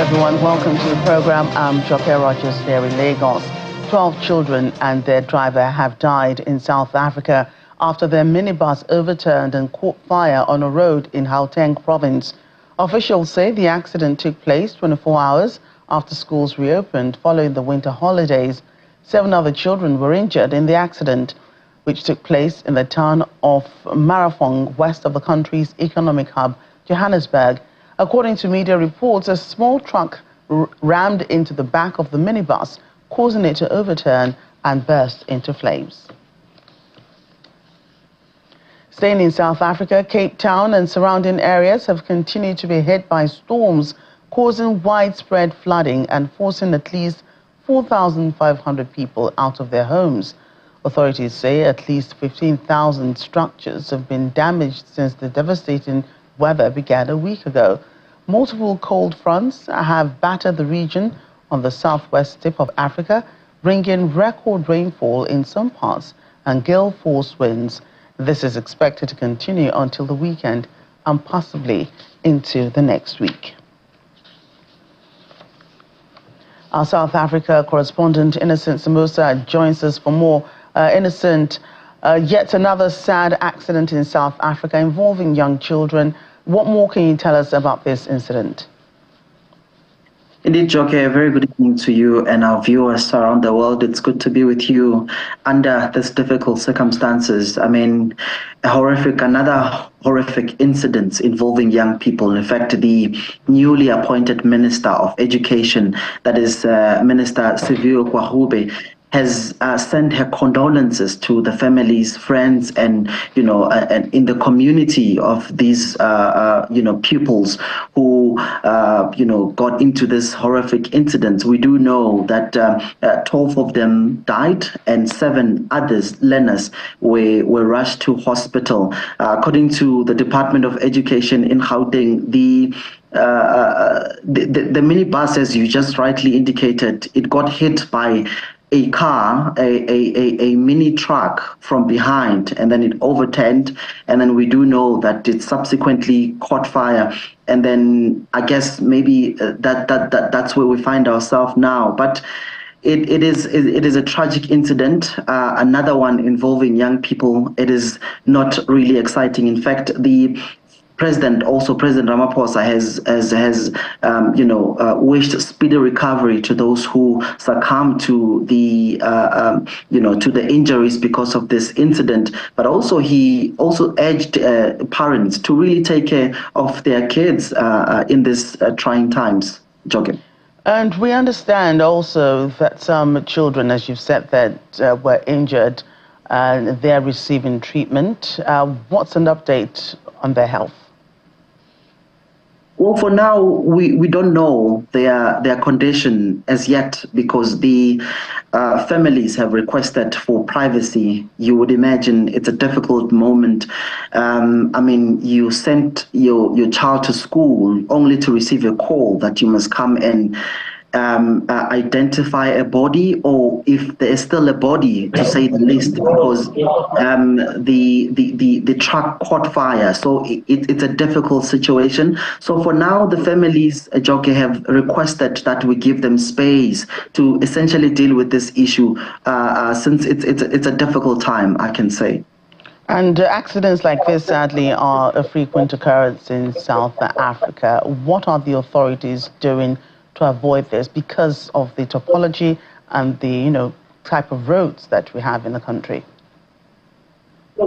everyone. Welcome to the program. I'm Joke Rogers here in Lagos. 12 children and their driver have died in South Africa after their minibus overturned and caught fire on a road in Gauteng province. Officials say the accident took place 24 hours after schools reopened following the winter holidays. 7 other children were injured in the accident, which took place in the town of Marafong, west of the country's economic hub, Johannesburg. According to media reports, a small truck rammed into the back of the minibus, causing it to overturn and burst into flames. Staying in South Africa, Cape Town and surrounding areas have continued to be hit by storms, causing widespread flooding and forcing at least 4,500 people out of their homes. Authorities say at least 15,000 structures have been damaged since the devastating weather began a week ago. Multiple cold fronts have battered the region on the southwest tip of Africa, bringing record rainfall in some parts and gale force winds. This is expected to continue until the weekend and possibly into the next week. Our South Africa correspondent Innocent Samosa joins us for more. Innocent, yet another sad accident in South Africa involving young children. What more can you tell us about this incident? Indeed, Joke, a very good evening to you and our viewers around the world. It's good to be with you under these difficult circumstances. I mean, another horrific incident involving young people. In fact, the newly appointed Minister of Education, that is Minister Siviwe Kwahube, has sent her condolences to the families, friends, and and in the community of these pupils who got into this horrific incident. We do know that 12 of them died and 7 others, learners, were rushed to hospital. According to the Department of Education in Gauteng, the minibus, as you just rightly indicated, it got hit by a car, a mini truck from behind, and then it overturned, and then we do know that it subsequently caught fire, and then I guess maybe that's where we find ourselves now. But it is a tragic incident, another one involving young people. It is not really exciting. In fact, the President Ramaphosa has wished speedy recovery to those who succumbed to the to the injuries because of this incident. But also he urged parents to really take care of their kids in these trying times. Jogging. And we understand also that some children, as you've said, that were injured, they're receiving treatment. What's an update on their health? Well, for now, we don't know their condition as yet because the families have requested for privacy. You would imagine it's a difficult moment. I mean, you sent your child to school only to receive a call that you must come and identify a body, or if there is still a body, to say the least, because the truck caught fire. So it's a difficult situation. So for now, the families, Joke, have requested that we give them space to essentially deal with this issue, since it's a difficult time, I can say. And accidents like this, sadly, are a frequent occurrence in South Africa. What are the authorities doing to avoid this because of the topology and the type of roads that we have in the country?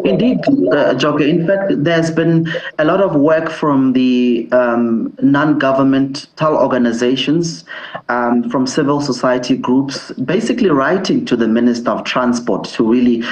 Indeed, Joke. In fact, there's been a lot of work from the non-governmental organizations, from civil society groups, basically writing to the Minister of Transport to really,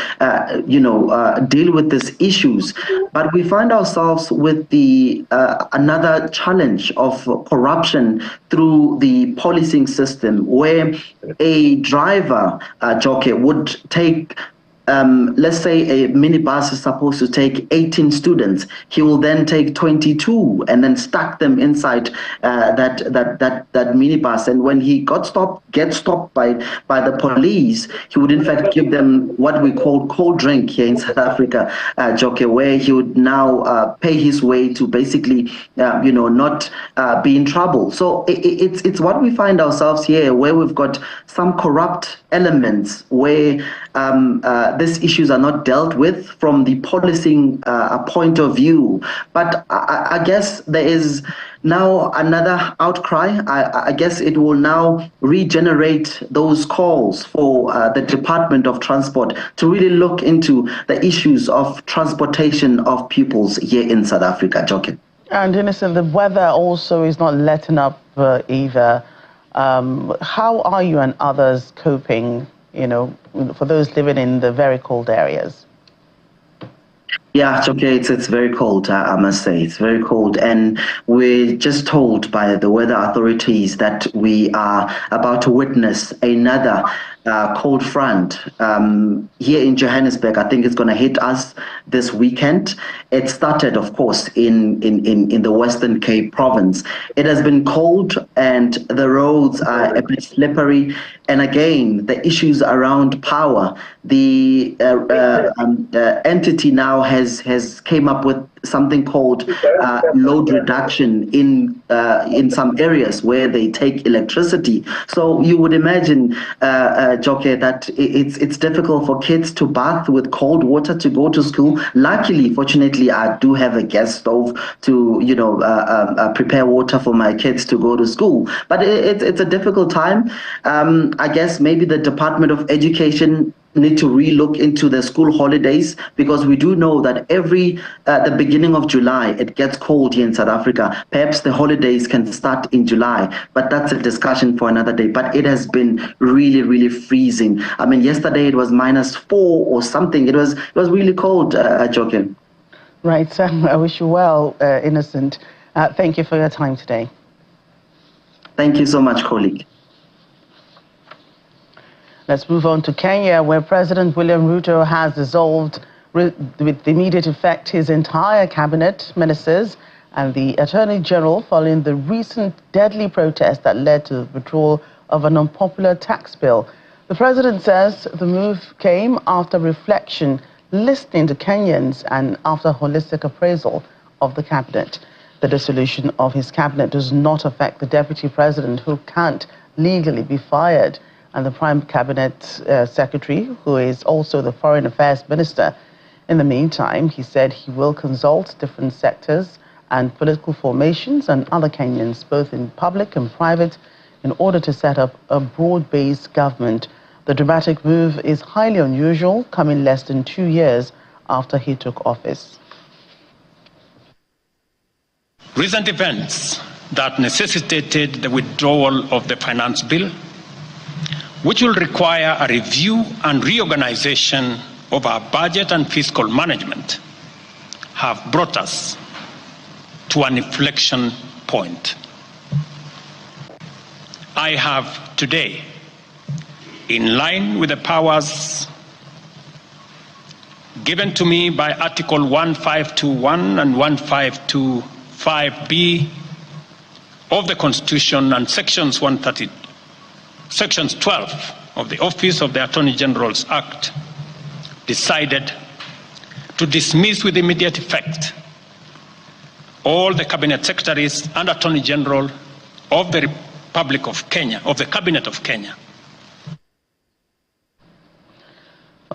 deal with these issues. But we find ourselves with the another challenge of corruption through the policing system, where a driver, Joke, would take let's say a minibus is supposed to take 18 students. He will then take 22 and then stack them inside that minibus. And when he gets stopped by the police, he would in fact give them what we call cold drink here in South Africa, Joke, where he would now pay his way to basically, not be in trouble. So it's what we find ourselves here, where we've got some corrupt elements where these issues are not dealt with from the policing point of view. But I guess there is now another outcry. I guess it will now regenerate those calls for the Department of Transport to really look into the issues of transportation of pupils here in South Africa, Jokin. And Innocent, the weather also is not letting up either. How are you and others coping, for those living in the very cold areas? Yeah, it's okay. It's very cold, I must say. It's very cold. And we're just told by the weather authorities that we are about to witness another cold front here in Johannesburg. I think it's going to hit us this weekend. It started, of course, in the Western Cape province. It has been cold and the roads are a bit slippery. And again, the issues around power. The entity now has came up with something called load reduction in some areas where they take electricity. So you would imagine, Joke, that it's difficult for kids to bath with cold water to go to school. Luckily, fortunately, I do have a gas stove to prepare water for my kids to go to school. But it's a difficult time. I guess maybe the Department of Education need to relook into the school holidays, because we do know that the beginning of July, it gets cold here in South Africa. Perhaps the holidays can start in July, but that's a discussion for another day. But it has been really, really freezing. I mean, yesterday it was -4 or something. It was really cold, Jokin. Right, so I wish you well, Innocent. Thank you for your time today. Thank you so much, colleague. Let's move on to Kenya, where President William Ruto has dissolved with immediate effect his entire cabinet ministers and the Attorney General following the recent deadly protest that led to the withdrawal of an unpopular tax bill. The president says the move came after reflection, listening to Kenyans, and after holistic appraisal of the cabinet. The dissolution of his cabinet does not affect the deputy president, who can't legally be fired, and the Prime Cabinet Secretary, who is also the Foreign Affairs Minister. In the meantime, he said he will consult different sectors and political formations and other Kenyans, both in public and private, in order to set up a broad-based government. The dramatic move is highly unusual, coming less than 2 years after he took office. Recent events that necessitated the withdrawal of the finance bill, which will require a review and reorganization of our budget and fiscal management, have brought us to an inflection point. I have today, in line with the powers given to me by Article 1521 and 1525B of the Constitution and Sections 12 of the Office of the Attorney General's Act, decided to dismiss with immediate effect all the Cabinet Secretaries and Attorney General of the Republic of Kenya, of the Cabinet of Kenya.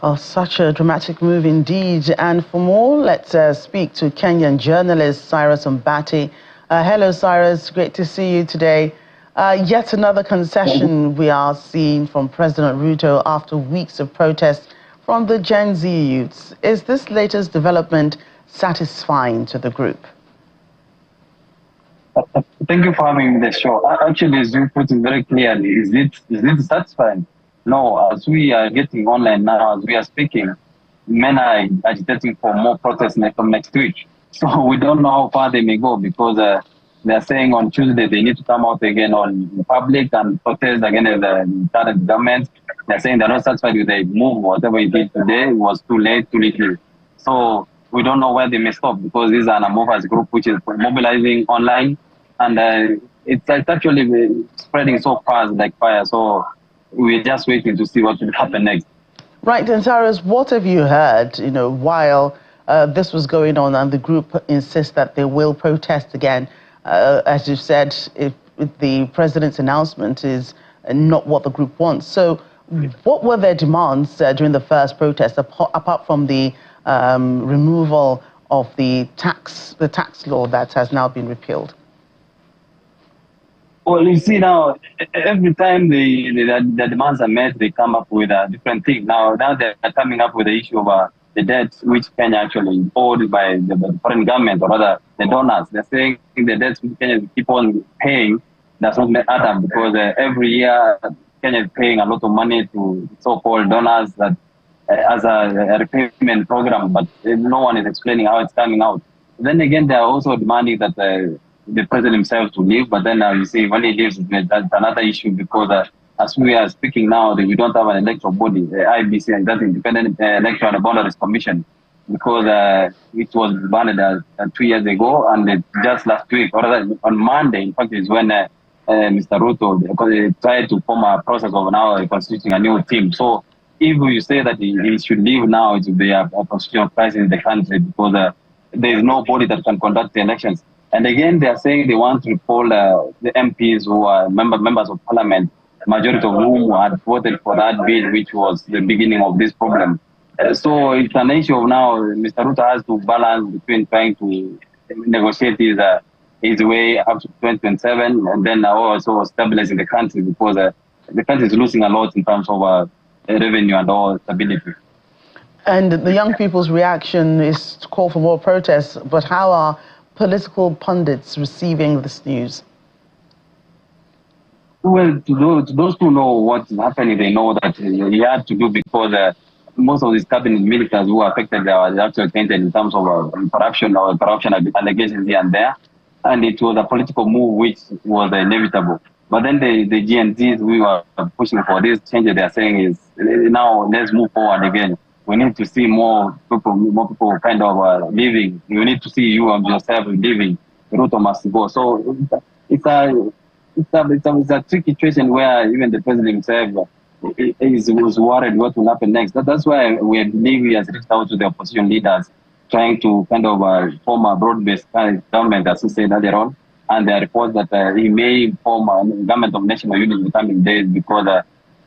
Oh, such a dramatic move indeed. And for more, let's speak to Kenyan journalist Cyrus Mbati. Hello, Cyrus. Great to see you today. Yet another concession we are seeing from President Ruto after weeks of protests from the Gen Z youths. Is this latest development satisfying to the group? Thank you for having me on the show. Actually, as you put it very clearly, is it satisfying? No, as we are getting online now, as we are speaking, men are agitating for more protests from next week. So we don't know how far they may go, because they are saying on Tuesday they need to come out again on public and protest against the current government. They're saying they're not satisfied with the move. Whatever he did today was too late, too little. So we don't know where they may stop, because this is an amorphous group which is mobilizing online, and it's actually spreading so fast like fire. So we're just waiting to see what will happen next. Right, and Cyrus, what have you heard, while this was going on and the group insists that they will protest again? As you said, if the president's announcement is not what the group wants. So what were their demands during the first protest, apart from the removal of the tax law that has now been repealed? Well, you see now, every time the demands are met, they come up with a different thing. Now they're coming up with the issue of the debt which Kenya actually owed by the foreign government, or rather the donors. They're saying the debts which Kenya keep on paying does not add up, because every year Kenya is paying a lot of money to so-called donors that as a repayment program, but no one is explaining how it's coming out. Then again, they are also demanding that the president himself to leave, but then you see when he leaves, that's another issue, because as we are speaking now, we don't have an electoral body, IBC, and that's Independent Electoral and Boundaries Commission, because it was banned 2 years ago, and just last week, or rather on Monday, in fact, is when Mr. Ruto tried to form a process of now constituting a new team. So if you say that he should leave now, it will be a constitutional crisis in the country, because there is no body that can conduct the elections. And again, they are saying they want to recall the MPs who are members of parliament, the majority of whom had voted for that bill, which was the beginning of this problem. So it's an issue of now Mr. Ruto has to balance between trying to negotiate his way up to 2027, and then also stabilizing the country, because the country is losing a lot in terms of revenue and all stability. And the young people's reaction is to call for more protests, but how are political pundits receiving this news? Well, to those who know what's happening, they know that he had to do, because most of these cabinet ministers who are affected are actually tainted in terms of corruption or corruption allegations here and there. And it was a political move which was inevitable. But then the GNZs who are pushing for this change, they are saying is, now let's move forward again. We need to see more people kind of living. We need to see you and yourself living. Ruto must go. So it's a tricky situation where even the president himself was worried what will happen next. That's why we believe he has reached out to the opposition leaders, trying to kind of form a broad-based government, as he said earlier on. And there are reports that he may form a government of national unity in the coming days, because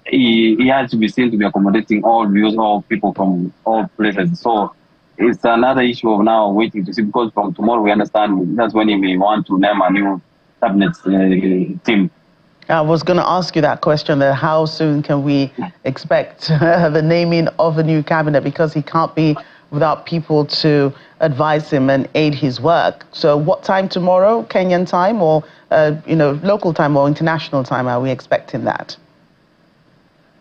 he has to be seen to be accommodating all views, all people from all places. So it's another issue of now waiting to see, because from tomorrow we understand that's when he may want to name a new cabinet team. I was going to ask you that question, that how soon can we expect the naming of a new cabinet, because he can't be without people to advise him and aid his work. So what time tomorrow, Kenyan time, or local time or international time, are we expecting that?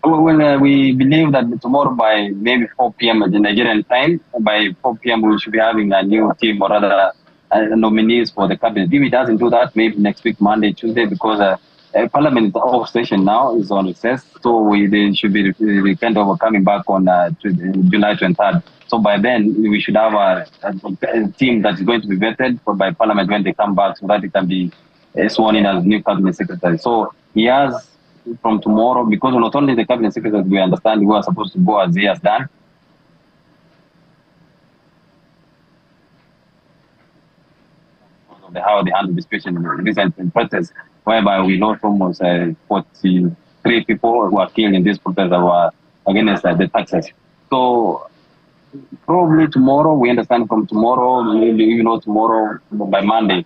Well, we believe that tomorrow by maybe 4 p.m. at the Nigerian time, by 4 p.m. we should be having a new team, or rather nominees for the cabinet. If he doesn't do that, maybe next week, Monday, Tuesday, because Parliament is off session now, is on recess, so they should be kind of coming back on July 23rd. So by then, we should have a team that's going to be vetted by Parliament when they come back, so that it can be sworn in as new cabinet secretary. So he has from tomorrow, because not only the cabinet secretary, we understand who are supposed to go as he has done. How they handle the situation in recent protests, whereby we lost almost 43 people who were killed in this protest that were against the taxes. So probably tomorrow, we understand from tomorrow, tomorrow by Monday,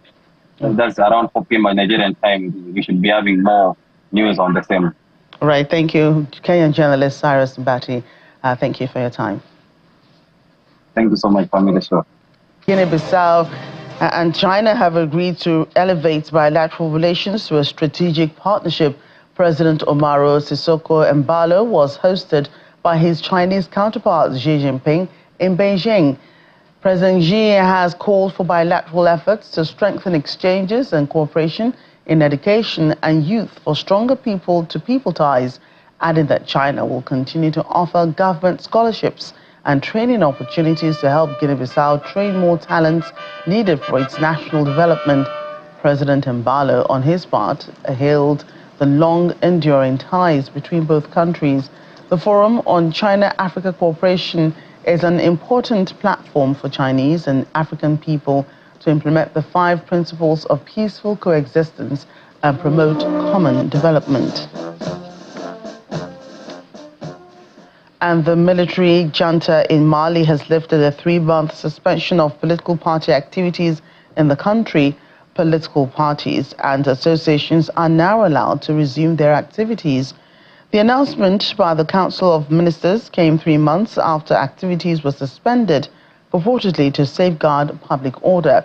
that's around 4 p.m. by Nigerian time, we should be having more news on the same. All right, thank you. Kenyan journalist Cyrus Mbati, thank you for your time. Thank you so much for the show. Guinea-Bissau and China have agreed to elevate bilateral relations to a strategic partnership. President Umaro Sissoco Embalo was hosted by his Chinese counterpart Xi Jinping in Beijing. President Xi has called for bilateral efforts to strengthen exchanges and cooperation in education and youth for stronger people-to-people ties adding that China will continue to offer government scholarships and training opportunities to help Guinea-Bissau train more talents needed for its national development. President Mbalo, on his part, hailed the long-enduring ties between both countries. The Forum on China-Africa Cooperation is an important platform for Chinese and African people to implement the 5 principles of peaceful coexistence and promote common development. And the military junta in Mali has lifted a 3-month suspension of political party activities in the country. Political parties and associations are now allowed to resume their activities. The announcement by the Council of Ministers came 3 months after activities were suspended, purportedly to safeguard public order.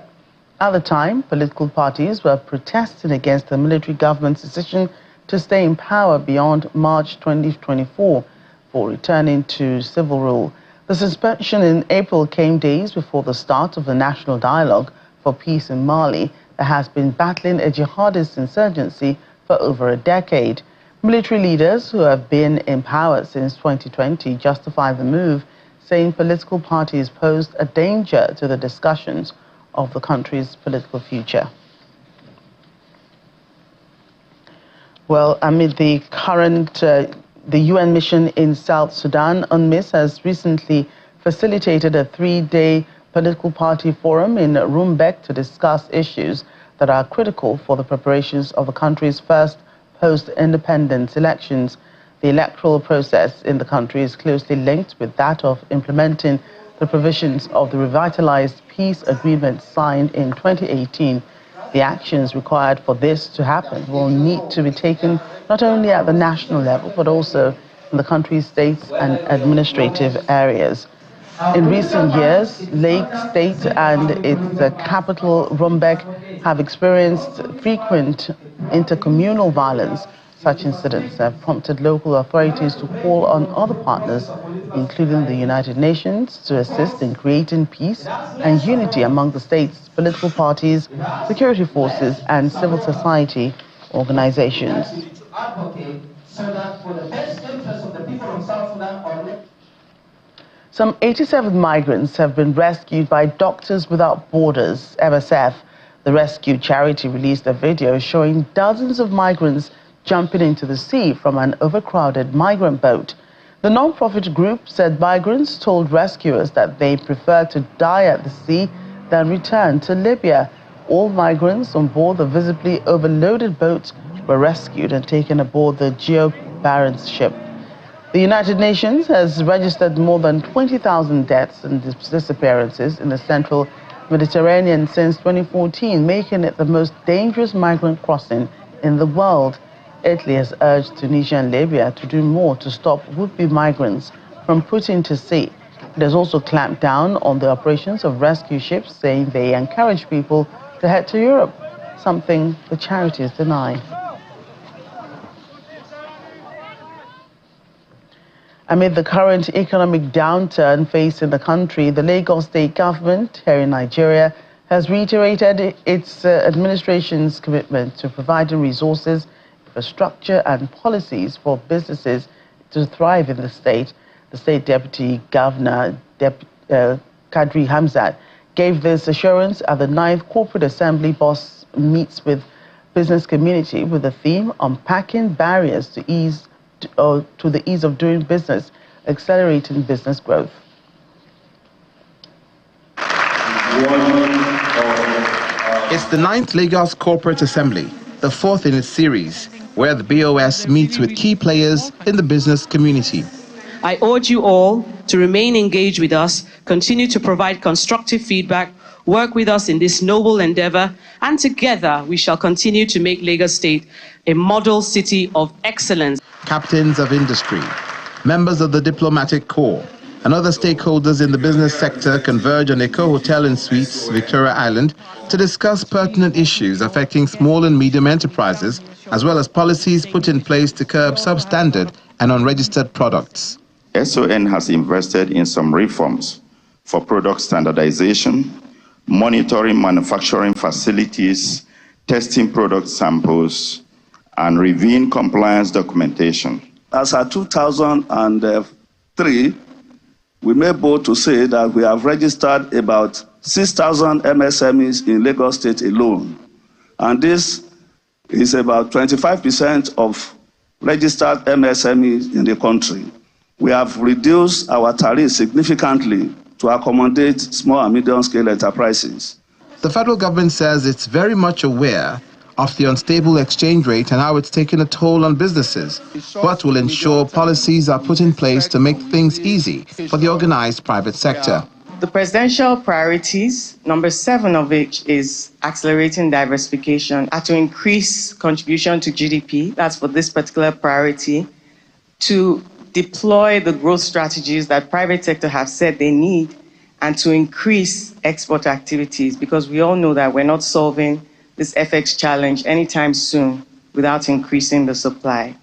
At the time, political parties were protesting against the military government's decision to stay in power beyond March 2024 for returning to civil rule. The suspension in April came days before the start of the National Dialogue for Peace in Mali that has been battling a jihadist insurgency for over a decade. Military leaders who have been in power since 2020 justified the move, saying political parties posed a danger to the discussions of the country's political future. Well, amid the current the UN mission in South Sudan, UNMISS, has recently facilitated a 3-day political party forum in Rumbek to discuss issues that are critical for the preparations of the country's first post-independence elections. The electoral process in the country is closely linked with that of implementing the provisions of the revitalized peace agreement signed in 2018. The actions required for this to happen will need to be taken not only at the national level, but also in the country's states and administrative areas. In recent years, Lake State and its capital, Rumbek, have experienced frequent intercommunal violence. Such incidents have prompted local authorities to call on other partners, including the United Nations, to assist in creating peace and unity among the state's political parties, security forces, and civil society organizations. Some 87 migrants have been rescued by Doctors Without Borders, MSF. The rescue charity released a video showing dozens of migrants jumping into the sea from an overcrowded migrant boat. The non-profit group said migrants told rescuers that they prefer to die at the sea than return to Libya. All migrants on board the visibly overloaded boat were rescued and taken aboard the Geo-Barents ship. The United Nations has registered more than 20,000 deaths and disappearances in the central Mediterranean since 2014, making it the most dangerous migrant crossing in the world. Italy has urged Tunisia and Libya to do more to stop would-be migrants from putting to sea. It has also clamped down on the operations of rescue ships, saying they encourage people to head to Europe, something the charities deny. Amid the current economic downturn facing the country, the Lagos state government here in Nigeria has reiterated its administration's commitment to providing resources, infrastructure and policies for businesses to thrive in the state. The state deputy governor, Kadri Hamzat, gave this assurance at the 9th Corporate Assembly Boss meets with business community with the theme Unpacking Barriers to the ease of doing business, accelerating business growth. It's the 9th Lagos Corporate Assembly, the 4th in its series, where the BOS meets with key players in the business community. I urge you all to remain engaged with us, continue to provide constructive feedback, work with us in this noble endeavor, and together we shall continue to make Lagos State a model city of excellence. Captains of industry, members of the diplomatic corps, and other stakeholders in the business sector converge on Eco Hotel and Suites, Victoria Island, to discuss pertinent issues affecting small and medium enterprises, as well as policies put in place to curb substandard and unregistered products. SON has invested in some reforms for product standardization, monitoring manufacturing facilities, testing product samples, and reviewing compliance documentation. as at 2003, we may bold to say that we have registered about 6,000 MSMEs in Lagos State alone. And this is about 25% of registered MSMEs in the country. We have reduced our tariffs significantly to accommodate small and medium-scale enterprises. The federal government says it's very much aware of the unstable exchange rate and how it's taken a toll on businesses, but will ensure policies are put in place to make things easy for the organized private sector. The presidential priorities, number 7 of which is accelerating diversification, are to increase contribution to GDP, that's for this particular priority, to deploy the growth strategies that private sector have said they need, and to increase export activities, because we all know that we're not solving this FX challenge anytime soon without increasing the supply.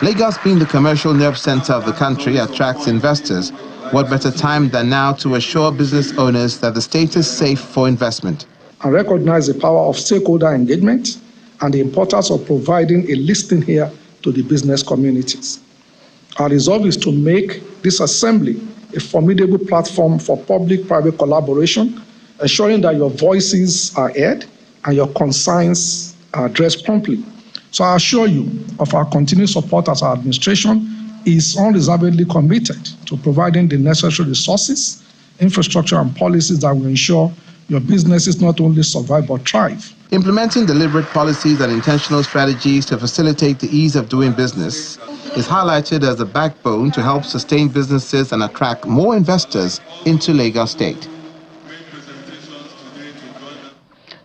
Lagos, being the commercial nerve center of the country, attracts investors. What better time than now to assure business owners that the state is safe for investment? I recognize the power of stakeholder engagement and the importance of providing a listening ear to the business communities. Our resolve is to make this assembly a formidable platform for public-private collaboration, ensuring that your voices are heard and your concerns are addressed promptly. So I assure you of our continued support as our administration is unreservedly committed to providing the necessary resources, infrastructure, and policies that will ensure your businesses not only survive but thrive. Implementing deliberate policies and intentional strategies to facilitate the ease of doing business is highlighted as a backbone to help sustain businesses and attract more investors into Lagos State.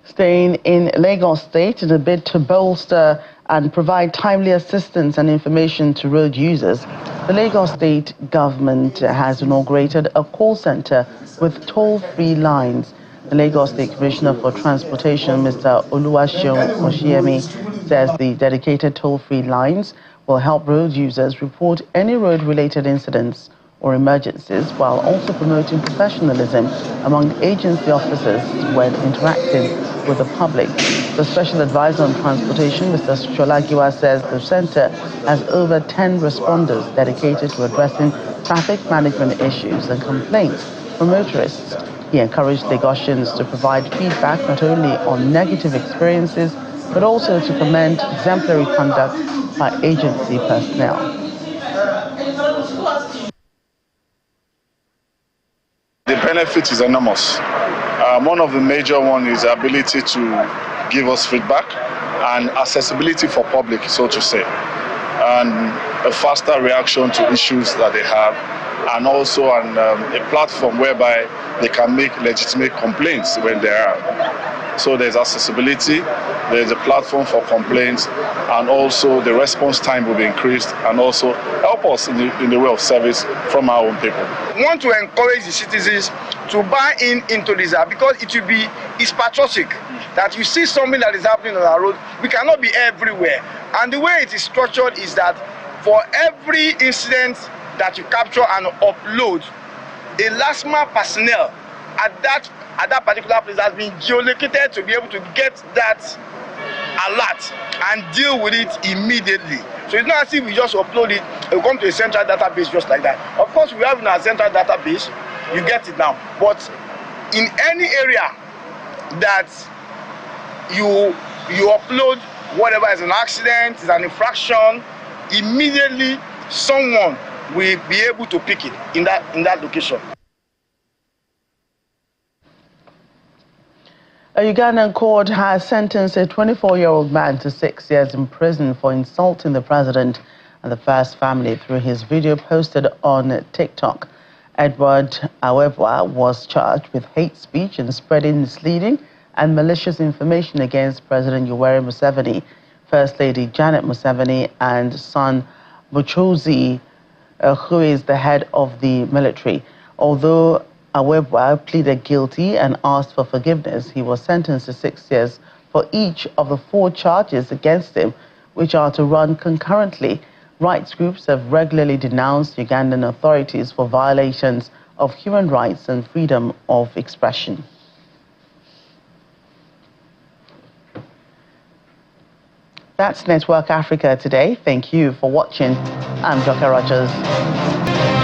Staying in Lagos State in a bid to bolster and provide timely assistance and information to road users, the Lagos State government has inaugurated a call center with toll-free lines. The Lagos State Commissioner for Transportation, Mr. Oluwaseun Oshiemi, says the dedicated toll-free lines will help road users report any road-related incidents or emergencies, while also promoting professionalism among agency officers when interacting with the public. The Special Advisor on Transportation, Mr. Sholagiwa, says the center has over 10 responders dedicated to addressing traffic management issues and complaints from motorists. He encouraged Lagosians to provide feedback not only on negative experiences, but also to commend exemplary conduct by agency personnel. The benefit is enormous. One of the major ones is the ability to give us feedback and accessibility for public, so to say, and a faster reaction to issues that they have, and also a platform whereby they can make legitimate complaints when there are. So there's accessibility, there's a platform for complaints, and also the response time will be increased and also help us in the way of service from our own people. We want to encourage the citizens to buy into this because it's patriotic that you see something that is happening on our road. We cannot be everywhere. And the way it is structured is that for every incident that you capture and upload, a LASMA personnel at that particular place has been geolocated to be able to get that alert and deal with it immediately. So it's not as if we just upload it, it will come to a central database just like that. Of course, we have in our central database, you get it now. But in any area that you upload whatever is an accident, is an infraction, immediately someone will be able to pick it in that location. A Ugandan court has sentenced a 24-year-old man to 6 years in prison for insulting the president and the first family through his video posted on TikTok. Edward, however, was charged with hate speech and spreading misleading and malicious information against President Yoweri Museveni, First Lady Janet Museveni, and son Muchozi, who is the head of the military. Although Awebwa pleaded guilty and asked for forgiveness, he was sentenced to 6 years for each of the 4 charges against him, which are to run concurrently. Rights groups have regularly denounced Ugandan authorities for violations of human rights and freedom of expression. That's Network Africa today. Thank you for watching. I'm Joke Rogers.